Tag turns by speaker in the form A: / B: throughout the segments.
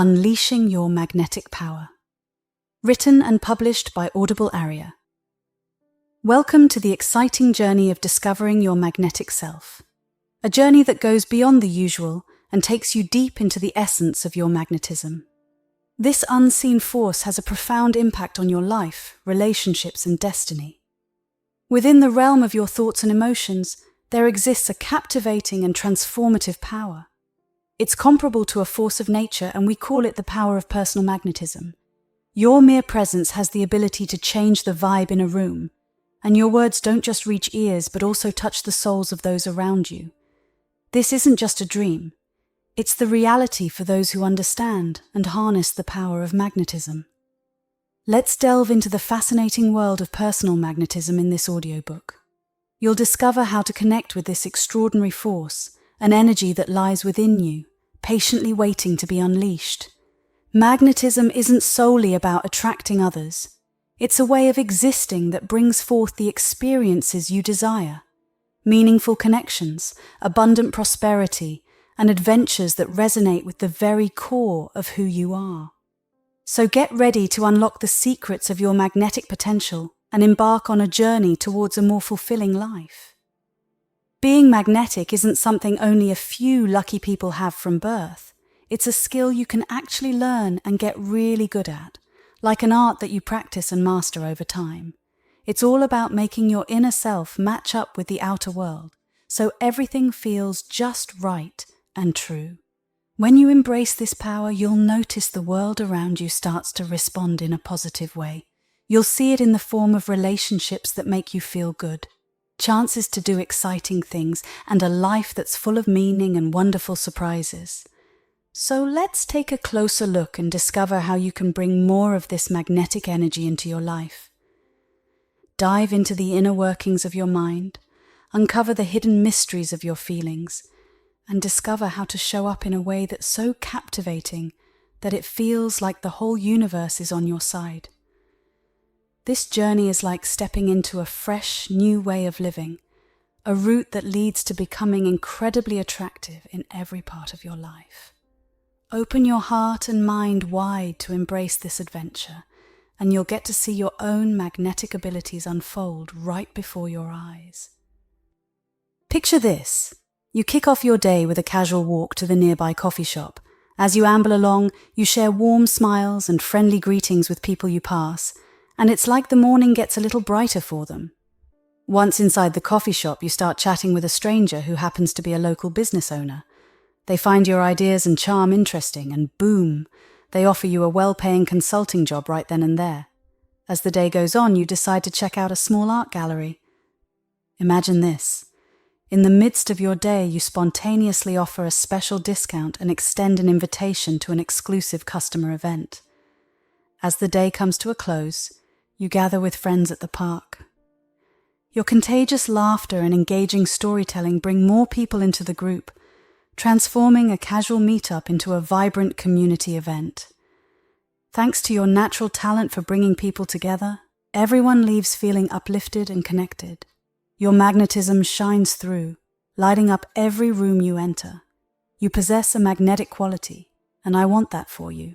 A: Unleashing Your Magnetic Power. Written and published by Audible Aria. Welcome to the exciting journey of discovering your magnetic self. A journey that goes beyond the usual and takes you deep into the essence of your magnetism. This unseen force has a profound impact on your life, relationships, and destiny. Within the realm of your thoughts and emotions, there exists a captivating and transformative power. It's comparable to a force of nature, and we call it the power of personal magnetism. Your mere presence has the ability to change the vibe in a room, and your words don't just reach ears but also touch the souls of those around you. This isn't just a dream. It's the reality for those who understand and harness the power of magnetism. Let's delve into the fascinating world of personal magnetism in this audiobook. You'll discover how to connect with this extraordinary force, an energy that lies within you, patiently waiting to be unleashed. Magnetism isn't solely about attracting others. It's a way of existing that brings forth the experiences you desire. Meaningful connections, abundant prosperity, and adventures that resonate with the very core of who you are. So get ready to unlock the secrets of your magnetic potential and embark on a journey towards a more fulfilling life. Being magnetic isn't something only a few lucky people have from birth. It's a skill you can actually learn and get really good at, like an art that you practice and master over time. It's all about making your inner self match up with the outer world, so everything feels just right and true. When you embrace this power, you'll notice the world around you starts to respond in a positive way. You'll see it in the form of relationships that make you feel good, chances to do exciting things, and a life that's full of meaning and wonderful surprises. So let's take a closer look and discover how you can bring more of this magnetic energy into your life. Dive into the inner workings of your mind, uncover the hidden mysteries of your feelings, and discover how to show up in a way that's so captivating that it feels like the whole universe is on your side. This journey is like stepping into a fresh, new way of living, a route that leads to becoming incredibly attractive in every part of your life. Open your heart and mind wide to embrace this adventure, and you'll get to see your own magnetic abilities unfold right before your eyes. Picture this. You kick off your day with a casual walk to the nearby coffee shop. As you amble along, you share warm smiles and friendly greetings with people you pass, and it's like the morning gets a little brighter for them. Once inside the coffee shop, you start chatting with a stranger who happens to be a local business owner. They find your ideas and charm interesting, and boom, they offer you a well-paying consulting job right then and there. As the day goes on, you decide to check out a small art gallery. Imagine this. In the midst of your day, you spontaneously offer a special discount and extend an invitation to an exclusive customer event. As the day comes to a close, you gather with friends at the park. Your contagious laughter and engaging storytelling bring more people into the group, transforming a casual meetup into a vibrant community event. Thanks to your natural talent for bringing people together, everyone leaves feeling uplifted and connected. Your magnetism shines through, lighting up every room you enter. You possess a magnetic quality, and I want that for you.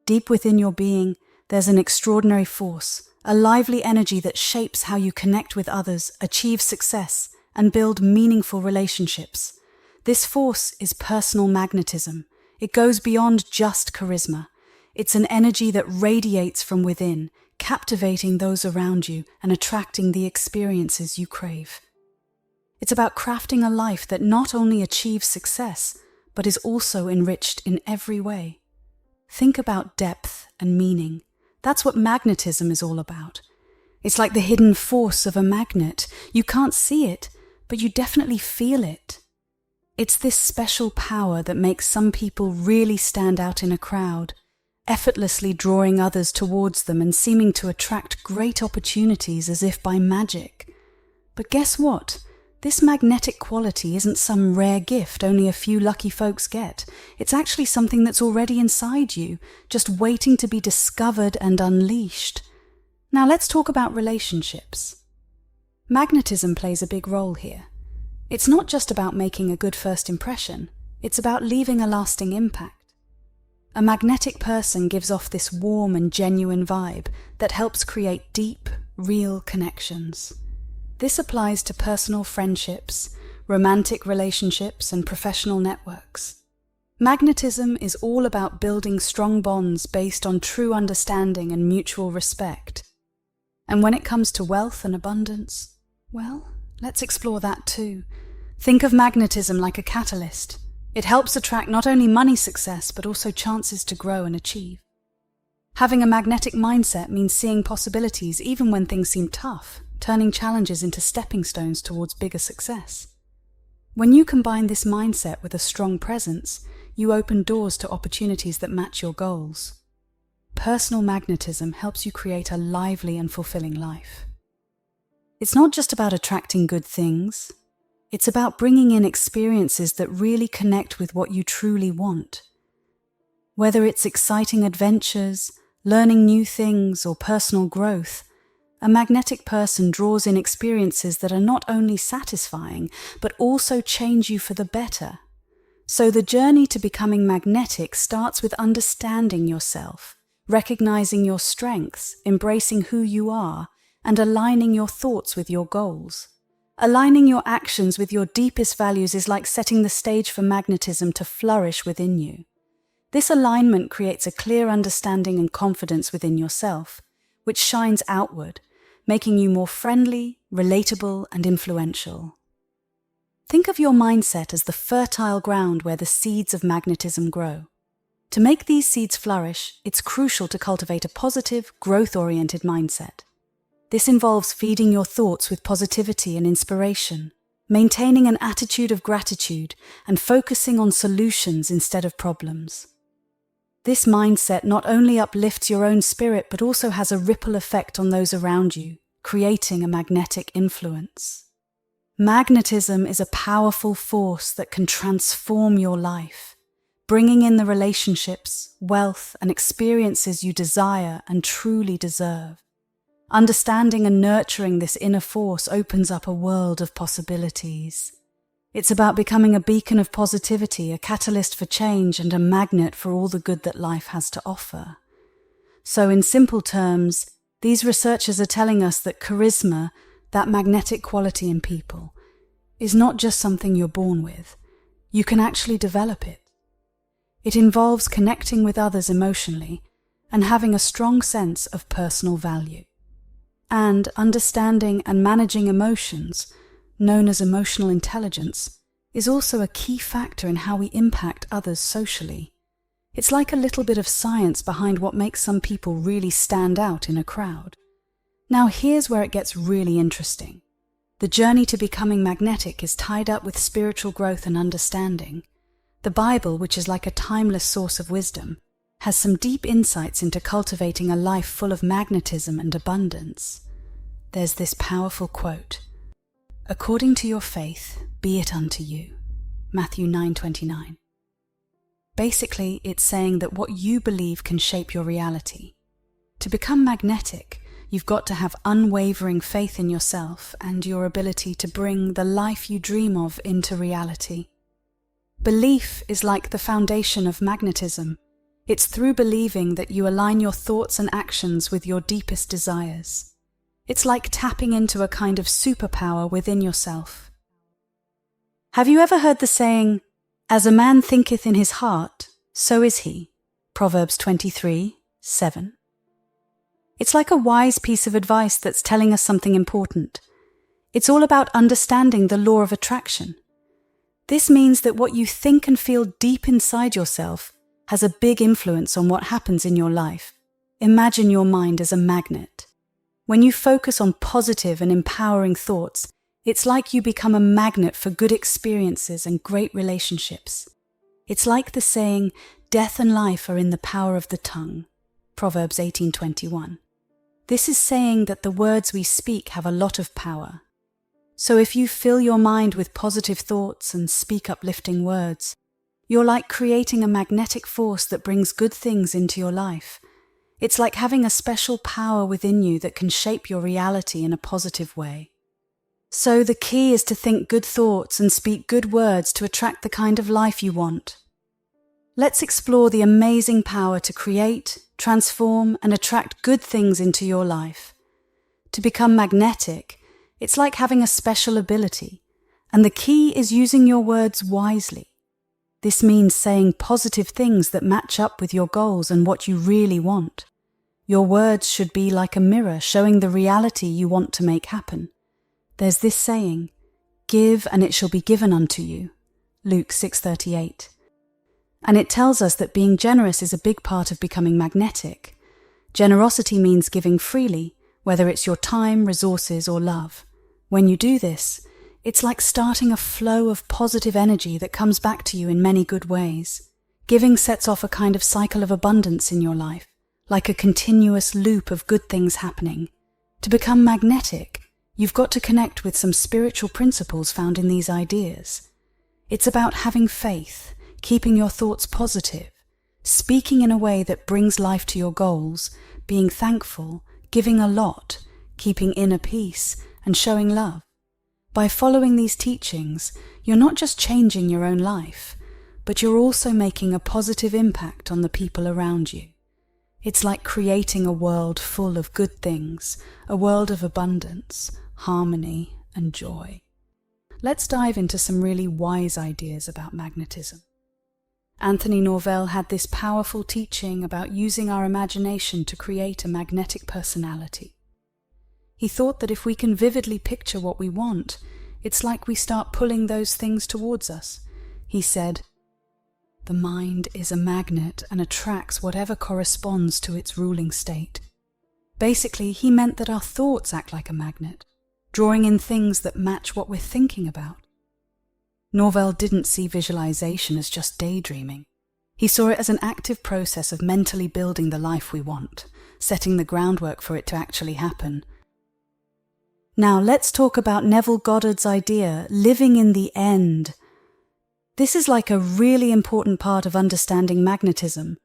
A: Deep within your being, there's an extraordinary force, a lively energy that shapes how you connect with others, achieve success, and build meaningful relationships. This force is personal magnetism. It goes beyond just charisma. It's an energy that radiates from within, captivating those around you and attracting the experiences you crave. It's about crafting a life that not only achieves success, but is also enriched in every way. Think about depth and meaning. That's what magnetism is all about. It's like the hidden force of a magnet. You can't see it, but you definitely feel it. It's this special power that makes some people really stand out in a crowd, effortlessly drawing others towards them and seeming to attract great opportunities as if by magic. But guess what? This magnetic quality isn't some rare gift only a few lucky folks get. It's actually something that's already inside you, just waiting to be discovered and unleashed. Now let's talk about relationships. Magnetism plays a big role here. It's not just about making a good first impression, it's about leaving a lasting impact. A magnetic person gives off this warm and genuine vibe that helps create deep, real connections. This applies to personal friendships, romantic relationships, and professional networks. Magnetism is all about building strong bonds based on true understanding and mutual respect. And when it comes to wealth and abundance, well, let's explore that too. Think of magnetism like a catalyst. It helps attract not only money success, but also chances to grow and achieve. Having a magnetic mindset means seeing possibilities even when things seem tough, turning challenges into stepping stones towards bigger success. When you combine this mindset with a strong presence, you open doors to opportunities that match your goals. Personal magnetism helps you create a lively and fulfilling life. It's not just about attracting good things. It's about bringing in experiences that really connect with what you truly want. Whether it's exciting adventures, learning new things, or personal growth, a magnetic person draws in experiences that are not only satisfying, but also change you for the better. So the journey to becoming magnetic starts with understanding yourself, recognizing your strengths, embracing who you are, and aligning your thoughts with your goals. Aligning your actions with your deepest values is like setting the stage for magnetism to flourish within you. This alignment creates a clear understanding and confidence within yourself, which shines outward, making you more friendly, relatable, and influential. Think of your mindset as the fertile ground where the seeds of magnetism grow. To make these seeds flourish, it's crucial to cultivate a positive, growth-oriented mindset. This involves feeding your thoughts with positivity and inspiration, maintaining an attitude of gratitude, and focusing on solutions instead of problems. This mindset not only uplifts your own spirit but also has a ripple effect on those around you, creating a magnetic influence. Magnetism is a powerful force that can transform your life, bringing in the relationships, wealth, and experiences you desire and truly deserve. Understanding and nurturing this inner force opens up a world of possibilities. It's about becoming a beacon of positivity, a catalyst for change, and a magnet for all the good that life has to offer. So in simple terms, these researchers are telling us that charisma, that magnetic quality in people, is not just something you're born with. You can actually develop it. It involves connecting with others emotionally and having a strong sense of personal value. And understanding and managing emotions, known as emotional intelligence, is also a key factor in how we impact others socially. It's like a little bit of science behind what makes some people really stand out in a crowd. Now here's where it gets really interesting. The journey to becoming magnetic is tied up with spiritual growth and understanding. The Bible, which is like a timeless source of wisdom, has some deep insights into cultivating a life full of magnetism and abundance. There's this powerful quote, "According to your faith, be it unto you." Matthew 9:29. Basically, it's saying that what you believe can shape your reality. To become magnetic, you've got to have unwavering faith in yourself and your ability to bring the life you dream of into reality. Belief is like the foundation of magnetism. It's through believing that you align your thoughts and actions with your deepest desires. It's like tapping into a kind of superpower within yourself. Have you ever heard the saying, "As a man thinketh in his heart, so is he"? Proverbs 23:7. It's like a wise piece of advice that's telling us something important. It's all about understanding the law of attraction. This means that what you think and feel deep inside yourself has a big influence on what happens in your life. Imagine your mind as a magnet. When you focus on positive and empowering thoughts, it's like you become a magnet for good experiences and great relationships. It's like the saying, "Death and life are in the power of the tongue." Proverbs 18:21. This is saying that the words we speak have a lot of power. So if you fill your mind with positive thoughts and speak uplifting words, you're like creating a magnetic force that brings good things into your life. It's like having a special power within you that can shape your reality in a positive way. So the key is to think good thoughts and speak good words to attract the kind of life you want. Let's explore the amazing power to create, transform, and attract good things into your life. To become magnetic, it's like having a special ability, and the key is using your words wisely. This means saying positive things that match up with your goals and what you really want. Your words should be like a mirror showing the reality you want to make happen. There's this saying, "Give and it shall be given unto you," Luke 6:38. And it tells us that being generous is a big part of becoming magnetic. Generosity means giving freely, whether it's your time, resources, or love. When you do this, it's like starting a flow of positive energy that comes back to you in many good ways. Giving sets off a kind of cycle of abundance in your life, like a continuous loop of good things happening. To become magnetic, you've got to connect with some spiritual principles found in these ideas. It's about having faith, keeping your thoughts positive, speaking in a way that brings life to your goals, being thankful, giving a lot, keeping inner peace, and showing love. By following these teachings, you're not just changing your own life, but you're also making a positive impact on the people around you. It's like creating a world full of good things, a world of abundance, harmony, and joy. Let's dive into some really wise ideas about magnetism. Anthony Norvell had this powerful teaching about using our imagination to create a magnetic personality. He thought that if we can vividly picture what we want, it's like we start pulling those things towards us. He said, "The mind is a magnet and attracts whatever corresponds to its ruling state." Basically, he meant that our thoughts act like a magnet, drawing in things that match what we're thinking about. Norvell didn't see visualization as just daydreaming. He saw it as an active process of mentally building the life we want, setting the groundwork for it to actually happen. Now let's talk about Neville Goddard's idea, living in the end. This is like a really important part of understanding magnetism.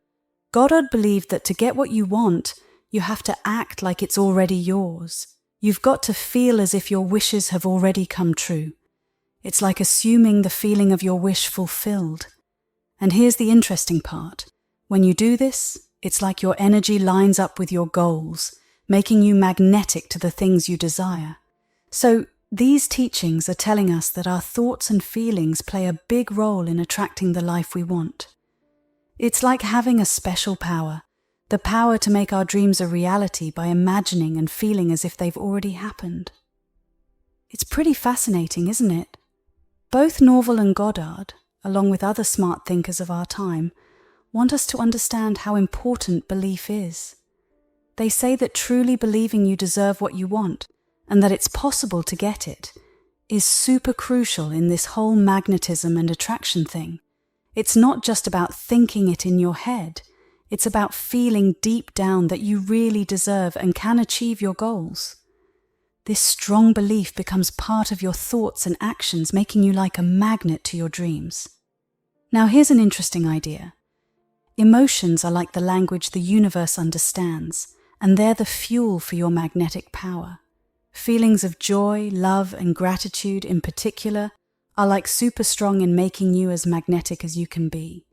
A: Goddard believed that to get what you want, you have to act like it's already yours. You've got to feel as if your wishes have already come true. It's like assuming the feeling of your wish fulfilled. And here's the interesting part. When you do this, it's like your energy lines up with your goals, making you magnetic to the things you desire. So these teachings are telling us that our thoughts and feelings play a big role in attracting the life we want. It's like having a special power, the power to make our dreams a reality by imagining and feeling as if they've already happened. It's pretty fascinating, isn't it? Both Norvell and Goddard, along with other smart thinkers of our time, want us to understand how important belief is. They say that truly believing you deserve what you want, and that it's possible to get it, is super crucial in this whole magnetism and attraction thing. It's not just about thinking it in your head, it's about feeling deep down that you really deserve and can achieve your goals. This strong belief becomes part of your thoughts and actions, making you like a magnet to your dreams. Now here's an interesting idea. Emotions are like the language the universe understands, and they're the fuel for your magnetic power. Feelings of joy, love, and gratitude in particular are like super strong in making you as magnetic as you can be.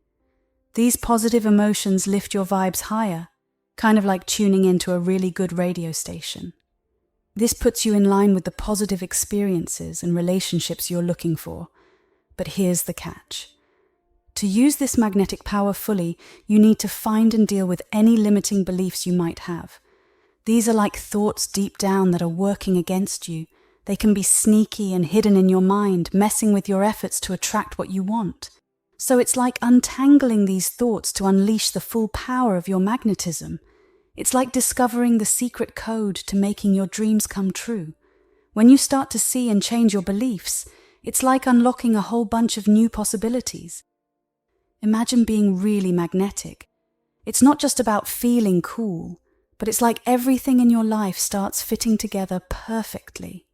A: These positive emotions lift your vibes higher, kind of like tuning into a really good radio station. This puts you in line with the positive experiences and relationships you're looking for. But here's the catch. To use this magnetic power fully, you need to find and deal with any limiting beliefs you might have. These are like thoughts deep down that are working against you. They can be sneaky and hidden in your mind, messing with your efforts to attract what you want. So it's like untangling these thoughts to unleash the full power of your magnetism. It's like discovering the secret code to making your dreams come true. When you start to see and change your beliefs, it's like unlocking a whole bunch of new possibilities. Imagine being really magnetic. It's not just about feeling cool, but it's like everything in your life starts fitting together perfectly.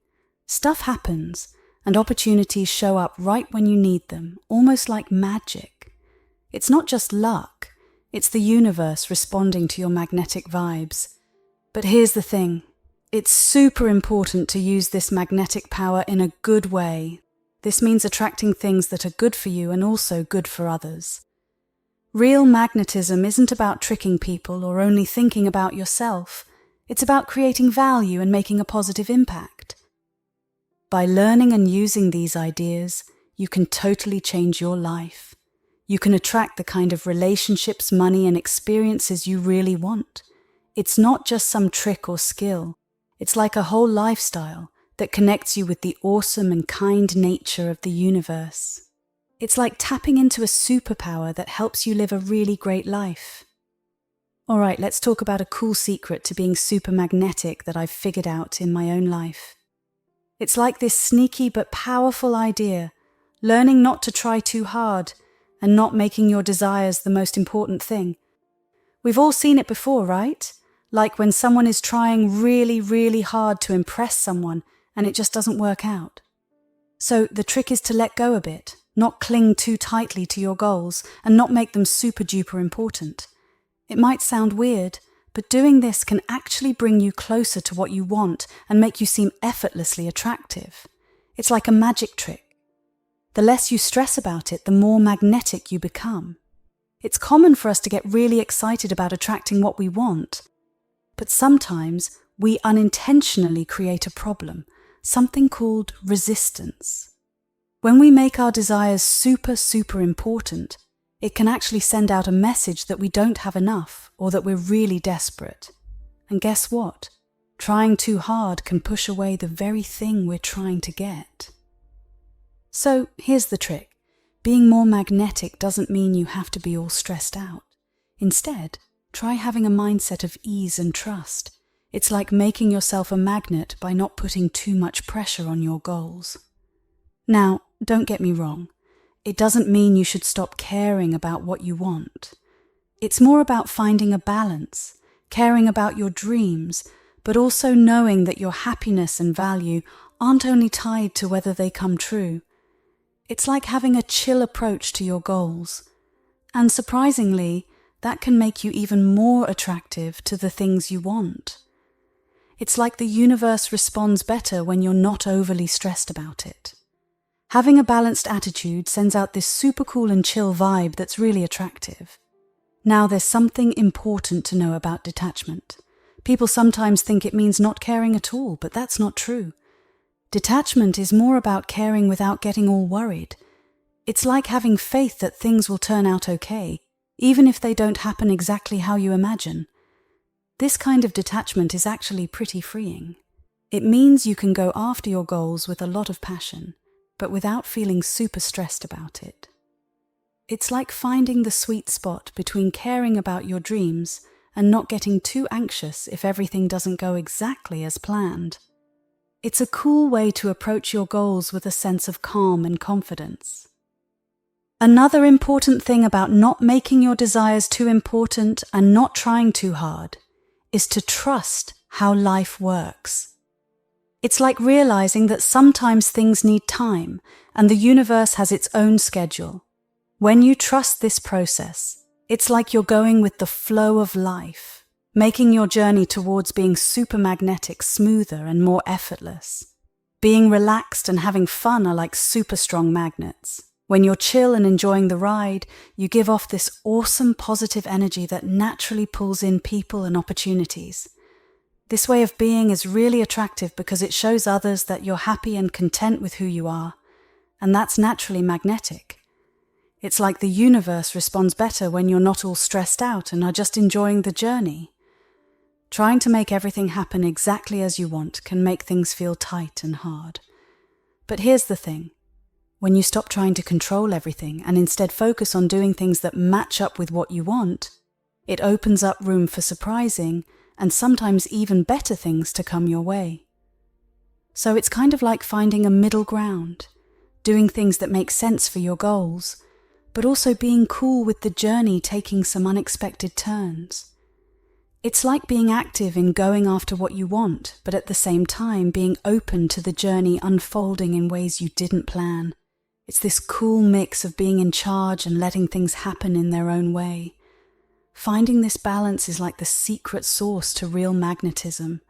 A: Stuff happens, and opportunities show up right when you need them, almost like magic. It's not just luck. It's the universe responding to your magnetic vibes. But here's the thing. It's super important to use this magnetic power in a good way. This means attracting things that are good for you and also good for others. Real magnetism isn't about tricking people or only thinking about yourself. It's about creating value and making a positive impact. By learning and using these ideas, you can totally change your life. You can attract the kind of relationships, money, and experiences you really want. It's not just some trick or skill. It's like a whole lifestyle that connects you with the awesome and kind nature of the universe. It's like tapping into a superpower that helps you live a really great life. All right, let's talk about a cool secret to being super magnetic that I've figured out in my own life. It's like this sneaky but powerful idea, learning not to try too hard and not making your desires the most important thing. We've all seen it before, right? Like when someone is trying really, really hard to impress someone and it just doesn't work out. So the trick is to let go a bit, not cling too tightly to your goals and not make them super duper important. It might sound weird, but doing this can actually bring you closer to what you want and make you seem effortlessly attractive. It's like a magic trick. The less you stress about it, the more magnetic you become. It's common for us to get really excited about attracting what we want, but sometimes we unintentionally create a problem, something called resistance. When we make our desires super, super important, it can actually send out a message that we don't have enough or that we're really desperate. And guess what? Trying too hard can push away the very thing we're trying to get. So here's the trick. Being more magnetic doesn't mean you have to be all stressed out. Instead, try having a mindset of ease and trust. It's like making yourself a magnet by not putting too much pressure on your goals. Now, don't get me wrong. It doesn't mean you should stop caring about what you want. It's more about finding a balance, caring about your dreams, but also knowing that your happiness and value aren't only tied to whether they come true. It's like having a chill approach to your goals. And surprisingly, that can make you even more attractive to the things you want. It's like the universe responds better when you're not overly stressed about it. Having a balanced attitude sends out this super cool and chill vibe that's really attractive. Now, there's something important to know about detachment. People sometimes think it means not caring at all, but that's not true. Detachment is more about caring without getting all worried. It's like having faith that things will turn out okay, even if they don't happen exactly how you imagine. This kind of detachment is actually pretty freeing. It means you can go after your goals with a lot of passion, but without feeling super stressed about it. It's like finding the sweet spot between caring about your dreams and not getting too anxious if everything doesn't go exactly as planned. It's a cool way to approach your goals with a sense of calm and confidence. Another important thing about not making your desires too important and not trying too hard is to trust how life works. It's like realizing that sometimes things need time and the universe has its own schedule. When you trust this process, it's like you're going with the flow of life, making your journey towards being super magnetic smoother and more effortless. Being relaxed and having fun are like super strong magnets. When you're chill and enjoying the ride, you give off this awesome positive energy that naturally pulls in people and opportunities. This way of being is really attractive because it shows others that you're happy and content with who you are, and that's naturally magnetic. It's like the universe responds better when you're not all stressed out and are just enjoying the journey. Trying to make everything happen exactly as you want can make things feel tight and hard. But here's the thing. When you stop trying to control everything and instead focus on doing things that match up with what you want, it opens up room for surprising and sometimes even better things to come your way. So it's kind of like finding a middle ground, doing things that make sense for your goals, but also being cool with the journey taking some unexpected turns. It's like being active in going after what you want, but at the same time being open to the journey unfolding in ways you didn't plan. It's this cool mix of being in charge and letting things happen in their own way. Finding this balance is like the secret sauce to real magnetism.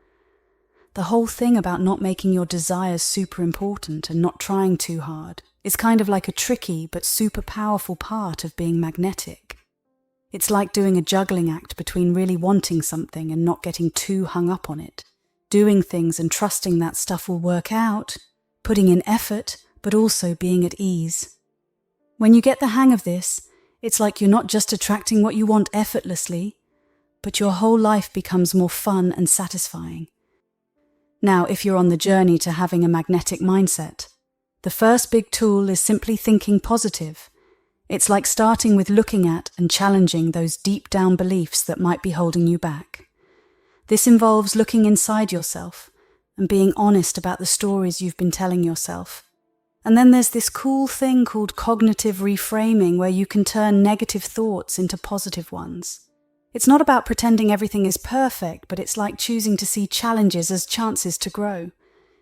A: The whole thing about not making your desires super important and not trying too hard is kind of like a tricky but super powerful part of being magnetic. It's like doing a juggling act between really wanting something and not getting too hung up on it, doing things and trusting that stuff will work out, putting in effort, but also being at ease. When you get the hang of this, it's like you're not just attracting what you want effortlessly, but your whole life becomes more fun and satisfying. Now, if you're on the journey to having a magnetic mindset, the first big tool is simply thinking positive. It's like starting with looking at and challenging those deep down beliefs that might be holding you back. This involves looking inside yourself and being honest about the stories you've been telling yourself. And then there's this cool thing called cognitive reframing, where you can turn negative thoughts into positive ones. It's not about pretending everything is perfect, but it's like choosing to see challenges as chances to grow.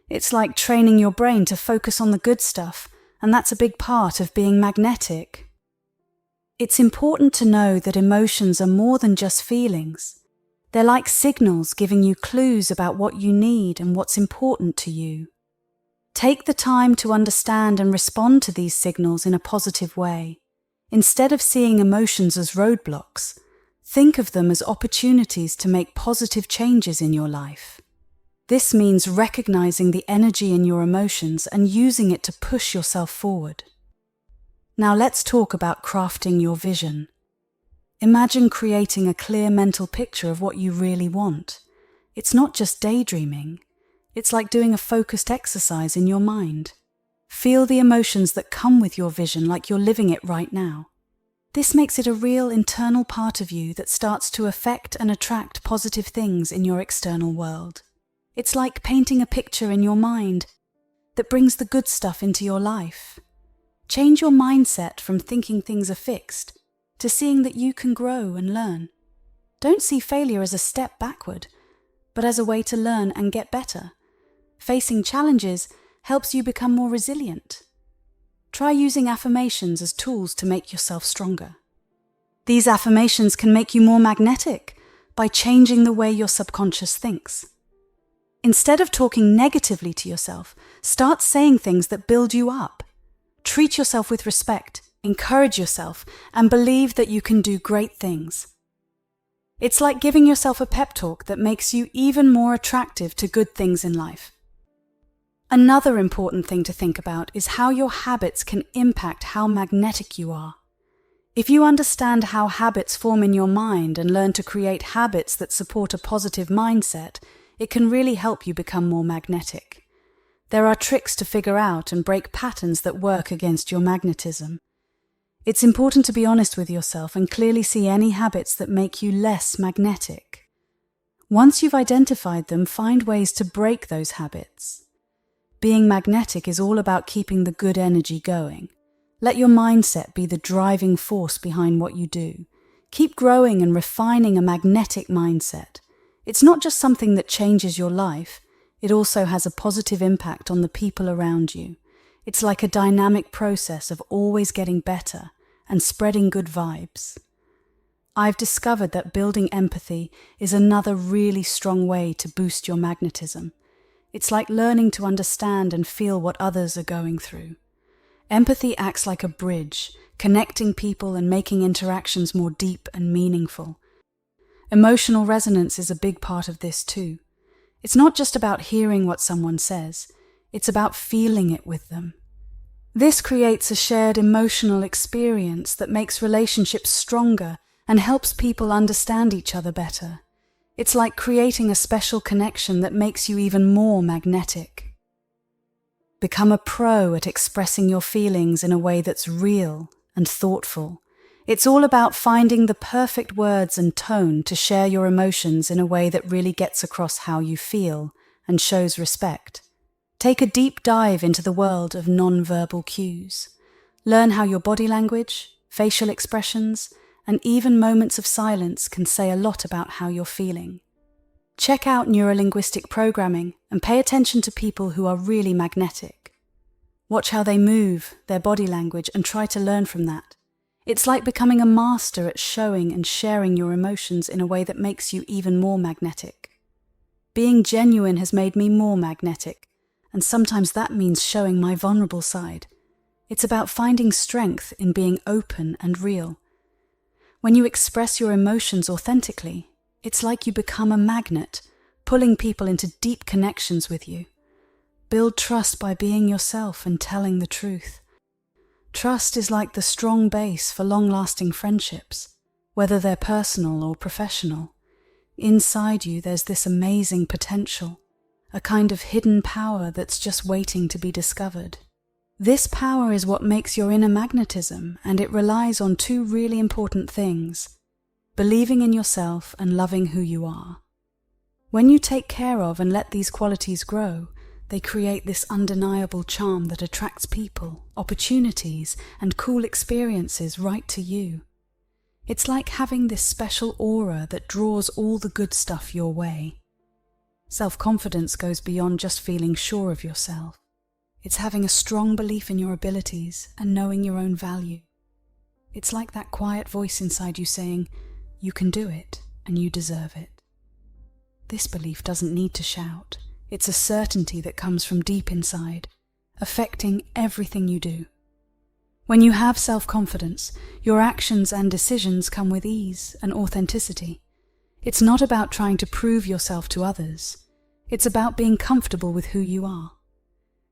A: It's like training your brain to focus on the good stuff, and that's a big part of being magnetic. It's important to know that emotions are more than just feelings. They're like signals giving you clues about what you need and what's important to you. Take the time to understand and respond to these signals in a positive way. Instead of seeing emotions as roadblocks, think of them as opportunities to make positive changes in your life. This means recognizing the energy in your emotions and using it to push yourself forward. Now let's talk about crafting your vision. Imagine creating a clear mental picture of what you really want. It's not just daydreaming. It's like doing a focused exercise in your mind. Feel the emotions that come with your vision like you're living it right now. This makes it a real internal part of you that starts to affect and attract positive things in your external world. It's like painting a picture in your mind that brings the good stuff into your life. Change your mindset from thinking things are fixed to seeing that you can grow and learn. Don't see failure as a step backward, but as a way to learn and get better. Facing challenges helps you become more resilient. Try using affirmations as tools to make yourself stronger. These affirmations can make you more magnetic by changing the way your subconscious thinks. Instead of talking negatively to yourself, start saying things that build you up. Treat yourself with respect, encourage yourself, and believe that you can do great things. It's like giving yourself a pep talk that makes you even more attractive to good things in life. Another important thing to think about is how your habits can impact how magnetic you are. If you understand how habits form in your mind and learn to create habits that support a positive mindset, it can really help you become more magnetic. There are tricks to figure out and break patterns that work against your magnetism. It's important to be honest with yourself and clearly see any habits that make you less magnetic. Once you've identified them, find ways to break those habits. Being magnetic is all about keeping the good energy going. Let your mindset be the driving force behind what you do. Keep growing and refining a magnetic mindset. It's not just something that changes your life, it also has a positive impact on the people around you. It's like a dynamic process of always getting better and spreading good vibes. I've discovered that building empathy is another really strong way to boost your magnetism. It's like learning to understand and feel what others are going through. Empathy acts like a bridge, connecting people and making interactions more deep and meaningful. Emotional resonance is a big part of this too. It's not just about hearing what someone says, it's about feeling it with them. This creates a shared emotional experience that makes relationships stronger and helps people understand each other better. It's like creating a special connection that makes you even more magnetic. Become a pro at expressing your feelings in a way that's real and thoughtful. It's all about finding the perfect words and tone to share your emotions in a way that really gets across how you feel and shows respect. Take a deep dive into the world of non-verbal cues. Learn how your body language, facial expressions, and even moments of silence can say a lot about how you're feeling. Check out neurolinguistic programming and pay attention to people who are really magnetic. Watch how they move, their body language, and try to learn from that. It's like becoming a master at showing and sharing your emotions in a way that makes you even more magnetic. Being genuine has made me more magnetic, and sometimes that means showing my vulnerable side. It's about finding strength in being open and real. When you express your emotions authentically, it's like you become a magnet, pulling people into deep connections with you. Build trust by being yourself and telling the truth. Trust is like the strong base for long-lasting friendships, whether they're personal or professional. Inside you, there's this amazing potential, a kind of hidden power that's just waiting to be discovered. This power is what makes your inner magnetism, and it relies on two really important things: believing in yourself and loving who you are. When you take care of and let these qualities grow, they create this undeniable charm that attracts people, opportunities, and cool experiences right to you. It's like having this special aura that draws all the good stuff your way. Self-confidence goes beyond just feeling sure of yourself. It's having a strong belief in your abilities and knowing your own value. It's like that quiet voice inside you saying, "You can do it and you deserve it." This belief doesn't need to shout. It's a certainty that comes from deep inside, affecting everything you do. When you have self-confidence, your actions and decisions come with ease and authenticity. It's not about trying to prove yourself to others. It's about being comfortable with who you are.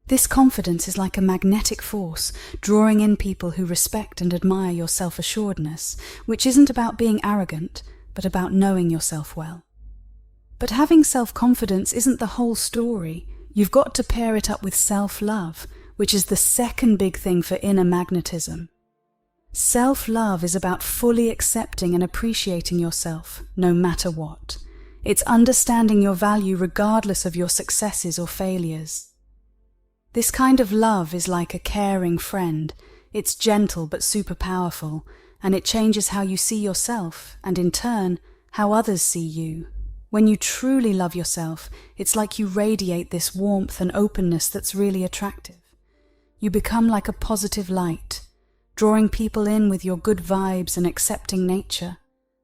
A: This confidence is like a magnetic force, drawing in people who respect and admire your self-assuredness, which isn't about being arrogant, but about knowing yourself well. But having self-confidence isn't the whole story. You've got to pair it up with self-love, which is the second big thing for inner magnetism. Self-love is about fully accepting and appreciating yourself, no matter what. It's understanding your value regardless of your successes or failures. This kind of love is like a caring friend. It's gentle but super powerful, and it changes how you see yourself, and in turn, how others see you. When you truly love yourself, it's like you radiate this warmth and openness that's really attractive. You become like a positive light, drawing people in with your good vibes and accepting nature.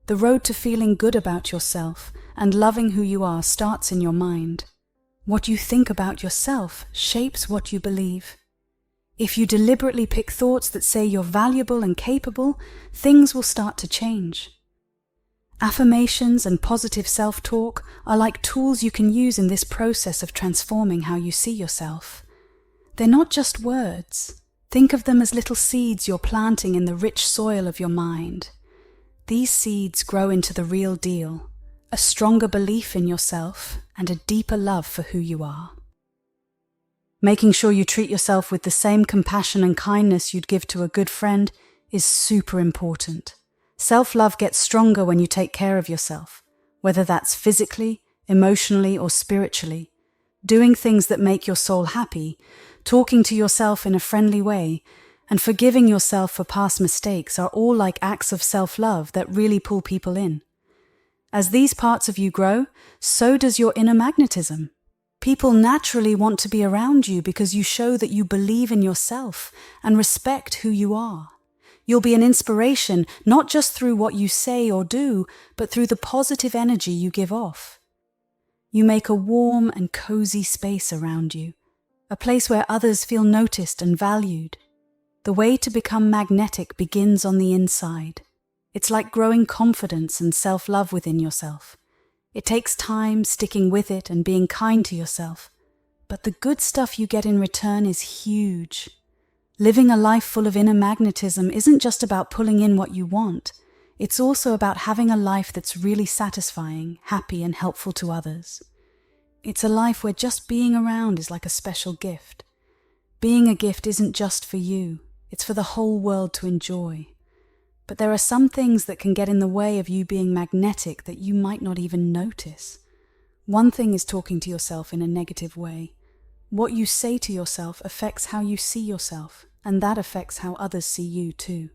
A: The road to feeling good about yourself and loving who you are starts in your mind. What you think about yourself shapes what you believe. If you deliberately pick thoughts that say you're valuable and capable, things will start to change. Affirmations and positive self-talk are like tools you can use in this process of transforming how you see yourself. They're not just words. Think of them as little seeds you're planting in the rich soil of your mind. These seeds grow into the real deal, a stronger belief in yourself and a deeper love for who you are. Making sure you treat yourself with the same compassion and kindness you'd give to a good friend is super important. Self-love gets stronger when you take care of yourself, whether that's physically, emotionally, or spiritually. Doing things that make your soul happy, talking to yourself in a friendly way, and forgiving yourself for past mistakes are all like acts of self-love that really pull people in. As these parts of you grow, so does your inner magnetism. People naturally want to be around you because you show that you believe in yourself and respect who you are. You'll be an inspiration not just through what you say or do, but through the positive energy you give off. You make a warm and cozy space around you, a place where others feel noticed and valued. The way to become magnetic begins on the inside. It's like growing confidence and self-love within yourself. It takes time sticking with it and being kind to yourself, but the good stuff you get in return is huge. Living a life full of inner magnetism isn't just about pulling in what you want. It's also about having a life that's really satisfying, happy, and helpful to others. It's a life where just being around is like a special gift. Being a gift isn't just for you, it's for the whole world to enjoy. But there are some things that can get in the way of you being magnetic that you might not even notice. One thing is talking to yourself in a negative way. What you say to yourself affects how you see yourself, and that affects how others see you too.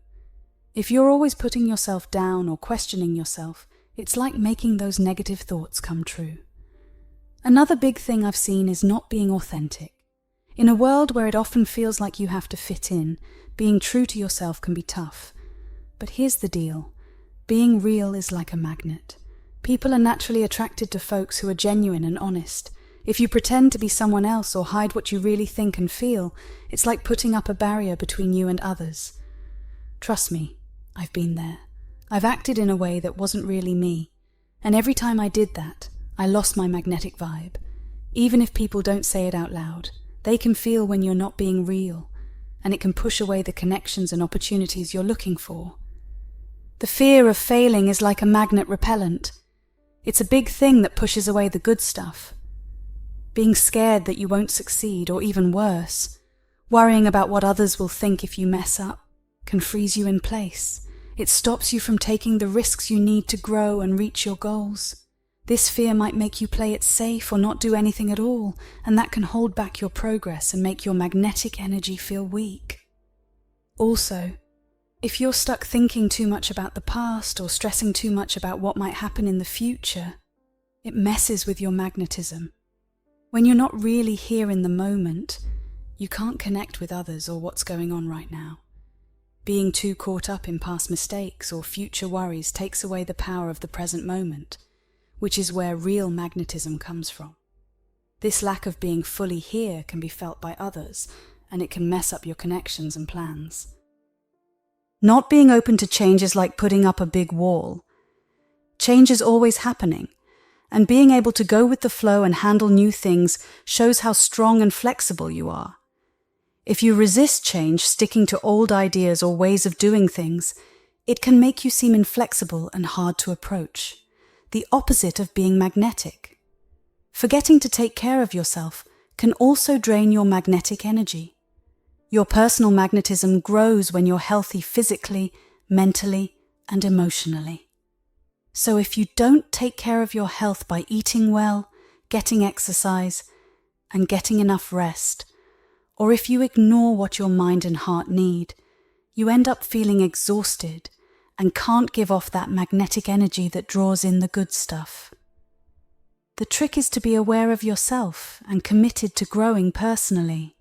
A: If you're always putting yourself down or questioning yourself, it's like making those negative thoughts come true. Another big thing I've seen is not being authentic. In a world where it often feels like you have to fit in, being true to yourself can be tough. But here's the deal. Being real is like a magnet. People are naturally attracted to folks who are genuine and honest. If you pretend to be someone else or hide what you really think and feel, it's like putting up a barrier between you and others. Trust me, I've been there. I've acted in a way that wasn't really me, and every time I did that, I lost my magnetic vibe. Even if people don't say it out loud, they can feel when you're not being real, and it can push away the connections and opportunities you're looking for. The fear of failing is like a magnet repellent. It's a big thing that pushes away the good stuff. Being scared that you won't succeed, or even worse, worrying about what others will think if you mess up, can freeze you in place. It stops you from taking the risks you need to grow and reach your goals. This fear might make you play it safe or not do anything at all, and that can hold back your progress and make your magnetic energy feel weak. Also, if you're stuck thinking too much about the past or stressing too much about what might happen in the future, it messes with your magnetism. When you're not really here in the moment, you can't connect with others or what's going on right now. Being too caught up in past mistakes or future worries takes away the power of the present moment, which is where real magnetism comes from. This lack of being fully here can be felt by others, and it can mess up your connections and plans. Not being open to change is like putting up a big wall. Change is always happening, and being able to go with the flow and handle new things shows how strong and flexible you are. If you resist change, sticking to old ideas or ways of doing things, it can make you seem inflexible and hard to approach, the opposite of being magnetic. Forgetting to take care of yourself can also drain your magnetic energy. Your personal magnetism grows when you're healthy physically, mentally, and emotionally. So if you don't take care of your health by eating well, getting exercise, and getting enough rest, or if you ignore what your mind and heart need, you end up feeling exhausted and can't give off that magnetic energy that draws in the good stuff. The trick is to be aware of yourself and committed to growing personally.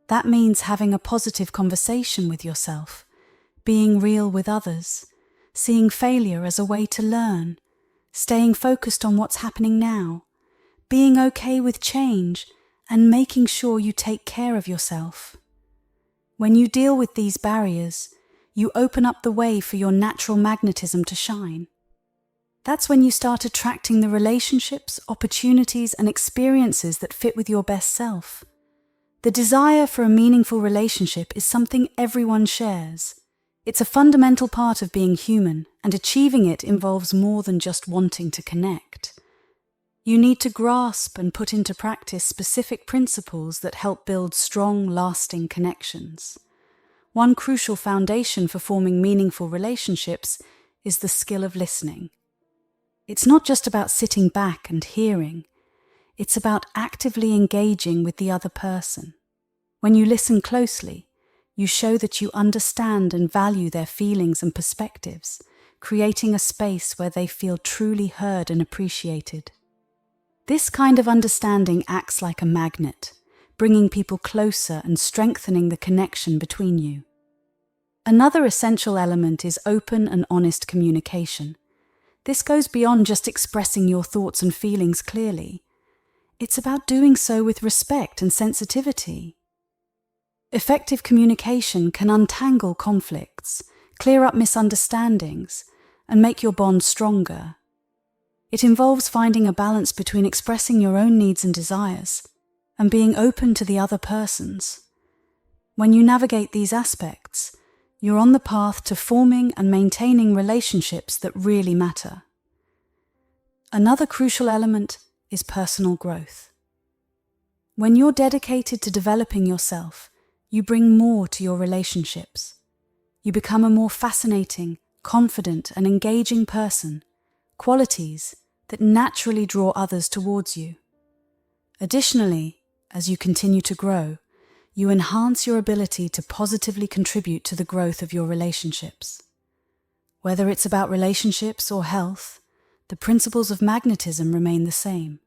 A: That means having a positive conversation with yourself, being real with others, seeing failure as a way to learn, staying focused on what's happening now, being okay with change, and making sure you take care of yourself. When you deal with these barriers, you open up the way for your natural magnetism to shine. That's when you start attracting the relationships, opportunities, and experiences that fit with your best self. The desire for a meaningful relationship is something everyone shares. It's a fundamental part of being human, and achieving it involves more than just wanting to connect. You need to grasp and put into practice specific principles that help build strong, lasting connections. One crucial foundation for forming meaningful relationships is the skill of listening. It's not just about sitting back and hearing. It's about actively engaging with the other person. When you listen closely, you show that you understand and value their feelings and perspectives, creating a space where they feel truly heard and appreciated. This kind of understanding acts like a magnet, bringing people closer and strengthening the connection between you. Another essential element is open and honest communication. This goes beyond just expressing your thoughts and feelings clearly. It's about doing so with respect and sensitivity. Effective communication can untangle conflicts, clear up misunderstandings, and make your bond stronger. It involves finding a balance between expressing your own needs and desires and being open to the other person's. When you navigate these aspects, you're on the path to forming and maintaining relationships that really matter. Another crucial element is personal growth. When you're dedicated to developing yourself, you bring more to your relationships. You become a more fascinating, confident, and engaging person, qualities that naturally draw others towards you. Additionally, as you continue to grow, you enhance your ability to positively contribute to the growth of your relationships. Whether it's about relationships or health, the principles of magnetism remain the same.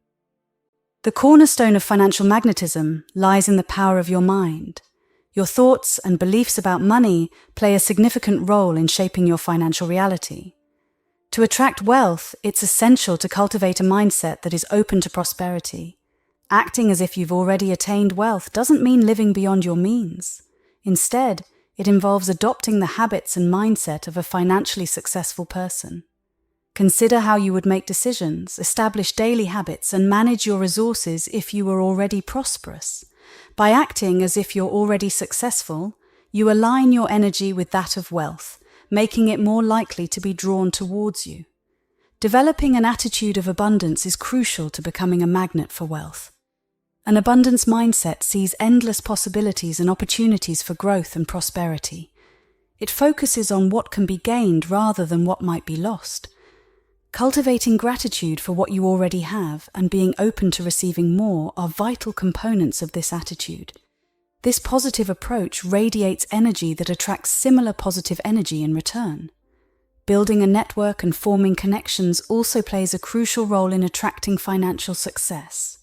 A: The cornerstone of financial magnetism lies in the power of your mind. Your thoughts and beliefs about money play a significant role in shaping your financial reality. To attract wealth, it's essential to cultivate a mindset that is open to prosperity. Acting as if you've already attained wealth doesn't mean living beyond your means. Instead, It involves adopting the habits and mindset of a financially successful person. Consider how you would make decisions, establish daily habits, and manage your resources if you were already prosperous. By acting as if you're already successful, you align your energy with that of wealth, making it more likely to be drawn towards you. Developing an attitude of abundance is crucial to becoming a magnet for wealth. An abundance mindset sees endless possibilities and opportunities for growth and prosperity. It focuses on what can be gained rather than what might be lost. Cultivating gratitude for what you already have and being open to receiving more are vital components of this attitude. This positive approach radiates energy that attracts similar positive energy in return. Building a network and forming connections also plays a crucial role in attracting financial success.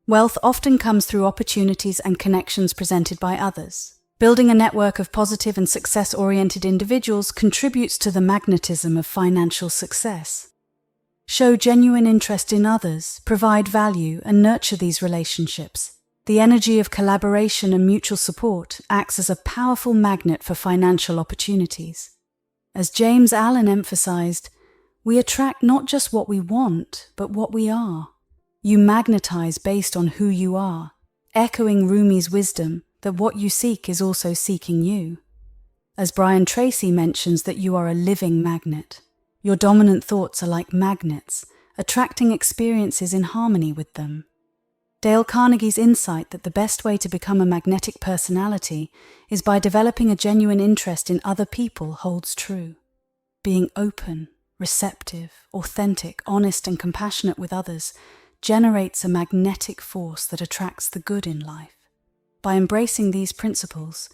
A: Wealth often comes through opportunities and connections presented by others. Building a network of positive and success-oriented individuals contributes to the magnetism of financial success. Show genuine interest in others, provide value, and nurture these relationships. The energy of collaboration and mutual support acts as a powerful magnet for financial opportunities. As James Allen emphasized, we attract not just what we want, but what we are. You magnetize based on who you are, echoing Rumi's wisdom that what you seek is also seeking you. As Brian Tracy mentions that you are a living magnet. Your dominant thoughts are like magnets, attracting experiences in harmony with them. Dale Carnegie's insight that the best way to become a magnetic personality is by developing a genuine interest in other people holds true. Being open, receptive, authentic, honest, and compassionate with others generates a magnetic force that attracts the good in life. By embracing these principles,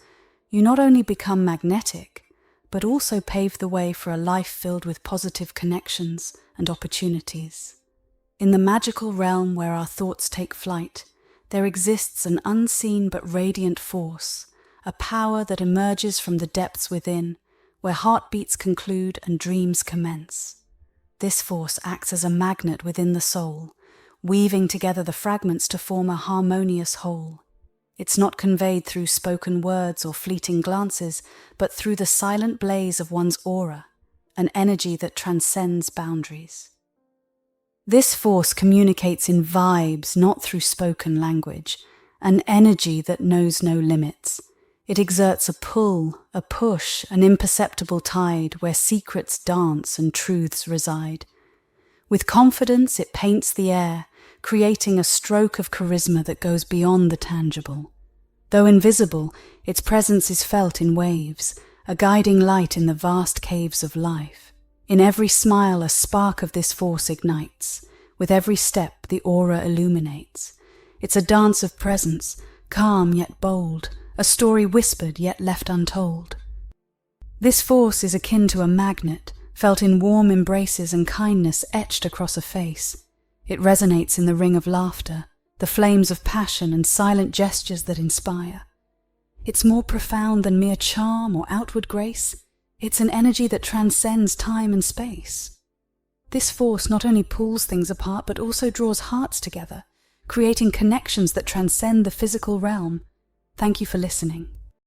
A: you not only become magnetic, but also pave the way for a life filled with positive connections and opportunities. In the magical realm where our thoughts take flight, there exists an unseen but radiant force, a power that emerges from the depths within, where heartbeats conclude and dreams commence. This force acts as a magnet within the soul, weaving together the fragments to form a harmonious whole. It's not conveyed through spoken words or fleeting glances, but through the silent blaze of one's aura, an energy that transcends boundaries. This force communicates in vibes, not through spoken language, an energy that knows no limits. It exerts a pull, a push, an imperceptible tide where secrets dance and truths reside. With confidence, it paints the air, creating a stroke of charisma that goes beyond the tangible. Though invisible, its presence is felt in waves, a guiding light in the vast caves of life. In every smile, a spark of this force ignites. With every step, the aura illuminates. It's a dance of presence, calm yet bold, a story whispered yet left untold. This force is akin to a magnet, felt in warm embraces and kindness etched across a face. It resonates in the ring of laughter, the flames of passion and silent gestures that inspire. It's more profound than mere charm or outward grace. It's an energy that transcends time and space. This force not only pulls things apart but also draws hearts together, creating connections that transcend the physical realm. Thank you for listening.